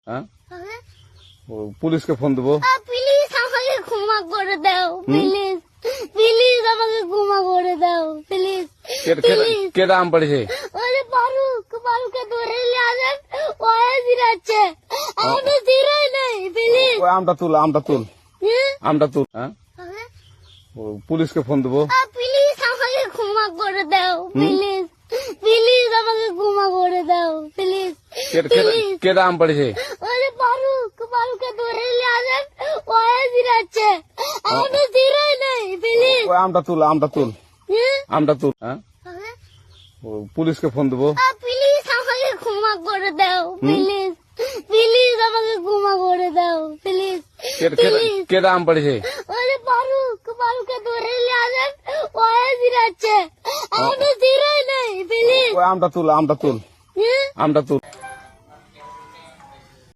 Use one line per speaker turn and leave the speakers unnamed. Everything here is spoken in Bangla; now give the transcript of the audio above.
হ্যাঁ,
হ্যাঁ?
পুলিশকে ফোন দেবো।
প্লিজ আমাকে ক্ষমা করে দাও, প্লিজ প্লিজ আমাকে ক্ষমা করে দাও, প্লিজ প্লিজ।
কেটা আম পড়েছে?
ওরে পারুকে ধরে নিয়ে আসেন, ও জিরাচ্ছে, আমি জিরাই নাই, প্লিজ।
ওই আমটা তুল, আমটা তুল। হ্যাঁ, পুলিশকে ফোন দেবো।
প্লিজ আমাকে ক্ষমা করে দাও, প্লিজ প্লিজ আমাকে ক্ষমা করে দাও, প্লিজ প্লিজ।
কেটা আম পড়েছে?
ওরে পারুকে ধরে নিয়ে আসেন, ও জিরাচ্ছে, আমি জিরাই নাই, প্লিজ।
ওই আমটা তুল, আমটা তুল। হ্যাঁ, পুলিশকে ফোন দেবো।
প্লিজ আমাকে ক্ষমা করে দাও, প্লিজ প্লিজ আমাকে ক্ষমা করে দাও, প্লিজ প্লিজ।
কেটা আম পড়েছে?
ওরে পারুকে ধরে নিয়ে আসেন, ও জিরাচ্ছে, আমি জিরাই নাই, প্লিজ।
ওই আমটা তুল, আমটা তুল।